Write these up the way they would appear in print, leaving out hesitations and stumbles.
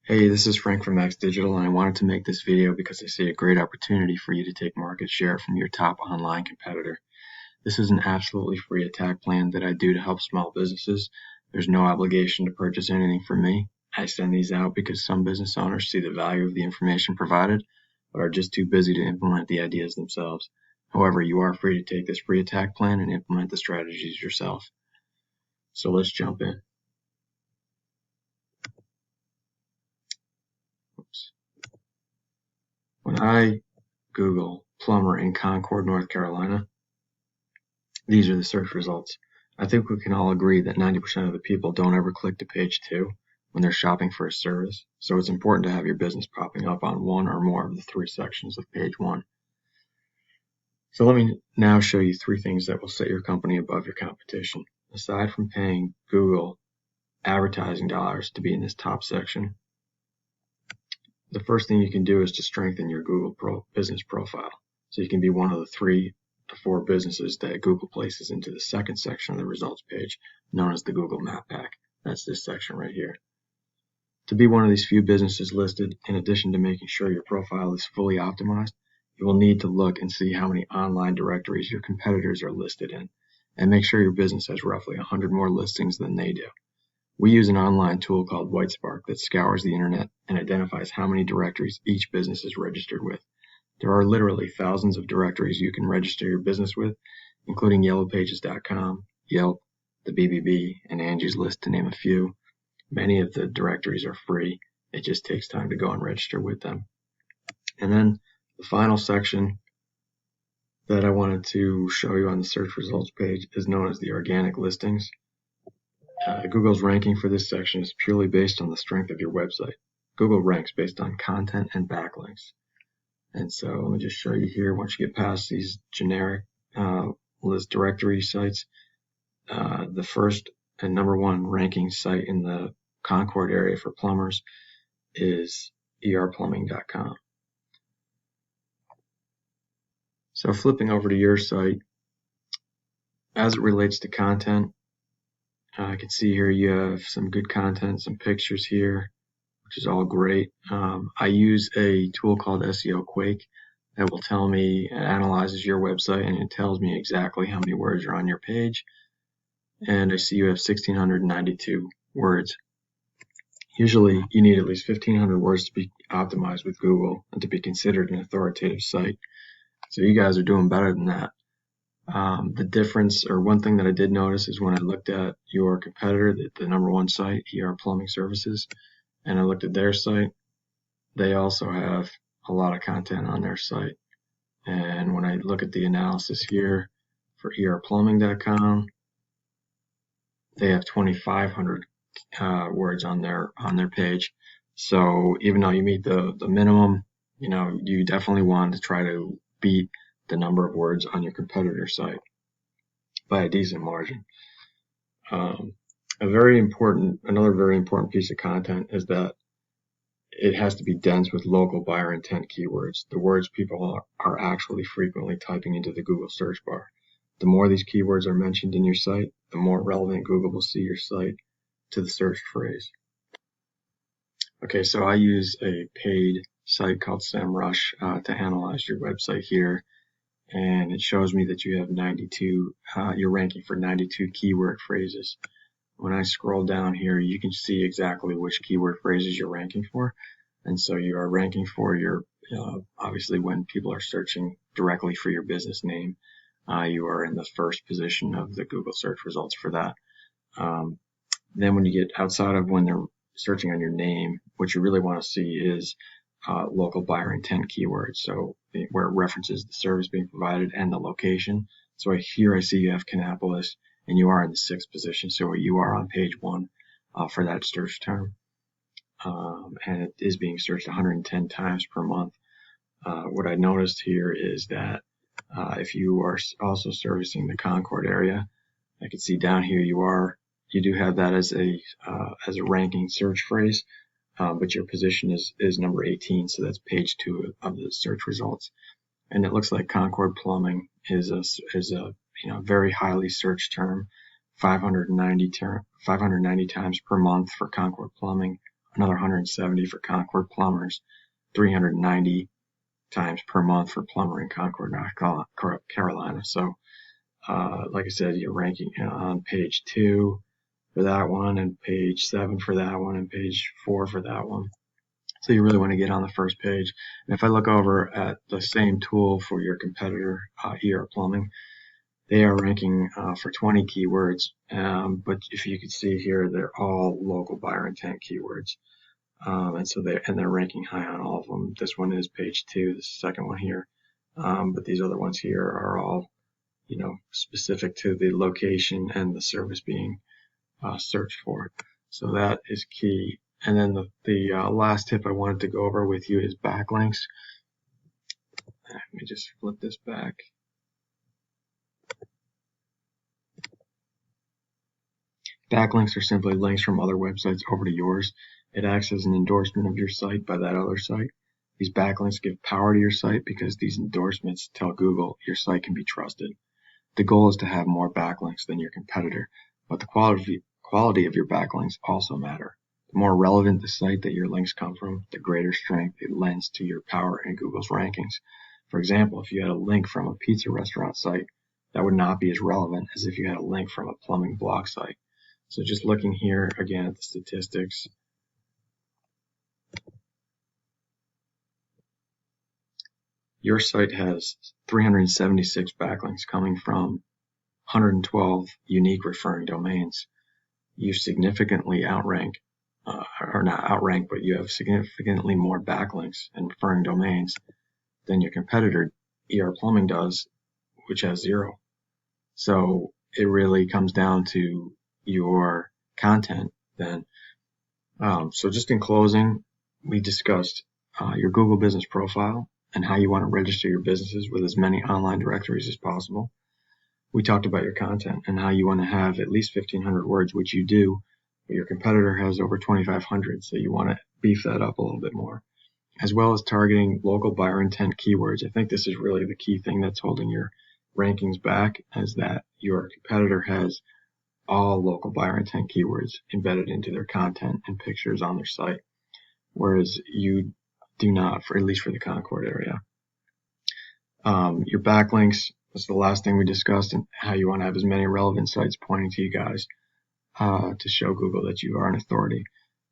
Hey, this is Frank from Max Digital, and I wanted to make this video because I see a great opportunity for you to take market share from your top online competitor. This is an absolutely free attack plan that I do to help small businesses. There's no obligation to purchase anything from me. I send these out because some business owners see the value of the information provided, but are just too busy to implement the ideas themselves. However, you are free to take this free attack plan and implement the strategies yourself. So let's jump in. Oops. When I Google plumber in Concord, North Carolina, these are the search results. I think we can all agree that 90% of the people don't ever click to page 2 when they're shopping for a service, so it's important to have your business popping up on one or more of the 3 sections of page 1. So let me now show you 3 things that will set your company above your competition. Aside from paying Google advertising dollars to be in this top section, the first thing you can do is to strengthen your Google business profile, so you can be one of the 3 to 4 businesses that Google places into the second section of the results page, known as the Google Map Pack. That's this section right here. To be one of these few businesses listed, in addition to making sure your profile is fully optimized, you will need to look and see how many online directories your competitors are listed in, and make sure your business has roughly 100 more listings than they do. We use an online tool called Whitespark that scours the internet and identifies how many directories each business is registered with. There are literally thousands of directories you can register your business with, including yellowpages.com, Yelp, the BBB, and Angie's List, to name a few. Many of the directories are free. It just takes time to go and register with them. And then the final section that I wanted to show you on the search results page is known as the organic listings. Google's ranking for this section is purely based on the strength of your website. Google ranks based on content and backlinks. And so let me just show you here, once you get past these generic list directory sites, the first and number 1 ranking site in the Concord area for plumbers is erplumbing.com. So flipping over to your site, as it relates to content, I can see here you have some good content, some pictures here, which is all great. I use a tool called SEO Quake that will tell me, it analyzes your website and it tells me exactly how many words are on your page. And I see you have 1,692 words. Usually you need at least 1,500 words to be optimized with Google and to be considered an authoritative site. So you guys are doing better than that. The difference, or one thing that I did notice, is when I looked at your competitor, the number 1 site, ER Plumbing Services, and I looked at their site, they also have a lot of content on their site. And when I look at the analysis here for erplumbing.com, they have 2,500 words on their page. So even though you meet the minimum, you definitely want to try to beat the number of words on your competitor site by a decent margin. Another very important piece of content is that it has to be dense with local buyer intent keywords, the words people are actually frequently typing into the Google search bar. The more these keywords are mentioned in your site, the more relevant Google will see your site to the search phrase. Okay, so I use a paid site called SEMrush to analyze your website here, and it shows me that you have 92, you're ranking for 92 keyword phrases. When I scroll down here, you can see exactly which keyword phrases you're ranking for. And so you are ranking for your, obviously when people are searching directly for your business name, you are in the first position of the Google search results for that. Then when you get outside of when they're searching on your name, what you really want to see is local buyer intent keywords. So where it references the service being provided and the location. So here I see you have Kannapolis, and you are in the 6th position. So you are on page 1 for that search term. And it is being searched 110 times per month. What I noticed here is that if you are also servicing the Concord area, I can see down here you do have that as a ranking search phrase, but your position is number 18, so that's page 2 of the search results. And it looks like Concord Plumbing is a very highly searched term, 590 times per month for Concord Plumbing, another 170 for Concord plumbers, 390 times per month for plumber in Concord, North Carolina. So, like I said, you're ranking on page 2 for that one, and page 7 for that one, and page 4 for that one. So you really want to get on the first page. And if I look over at the same tool for your competitor, ER Plumbing, they are ranking for 20 keywords, but if you can see here, they're all local buyer intent keywords. And so they're ranking high on all of them. This one is page 2, the second one here. But these other ones here are all, specific to the location and the service being searched for. So that is key. And then the last tip I wanted to go over with you is backlinks. Let me just flip this back. Backlinks are simply links from other websites over to yours. It acts as an endorsement of your site by that other site. These backlinks give power to your site because these endorsements tell Google your site can be trusted. The goal is to have more backlinks than your competitor, but the quality of your backlinks also matter. The more relevant the site that your links come from, the greater strength it lends to your power in Google's rankings. For example, if you had a link from a pizza restaurant site, that would not be as relevant as if you had a link from a plumbing blog site. So just looking here again at the statistics, your site has 376 backlinks coming from 112 unique referring domains. You significantly outrank, or not outrank, but you have significantly more backlinks and referring domains than your competitor, ER Plumbing, does, which has 0. So it really comes down to your content then. So just in closing, we discussed your Google business profile and how you want to register your businesses with as many online directories as possible. We talked about your content and how you want to have at least 1,500 words, which you do, but your competitor has over 2,500, so you want to beef that up a little bit more, as well as targeting local buyer intent keywords. I think this is really the key thing that's holding your rankings back, is that your competitor has all local buyer intent keywords embedded into their content and pictures on their site, whereas you do not, at least for the Concord area. Your backlinks is the last thing we discussed, and how you want to have as many relevant sites pointing to you guys to show Google that you are an authority.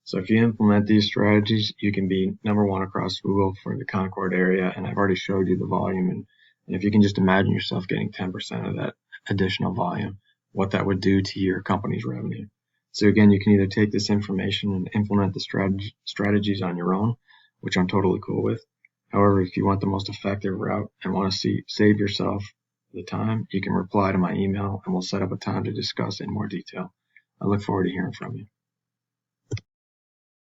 So if you implement these strategies, you can be #1 across Google for the Concord area, and I've already showed you the volume. And if you can just imagine yourself getting 10% of that additional volume, what that would do to your company's revenue. So again, you can either take this information and implement the strategies on your own, which I'm totally cool with. However, if you want the most effective route and want to save yourself the time, you can reply to my email and we'll set up a time to discuss in more detail. I look forward to hearing from you.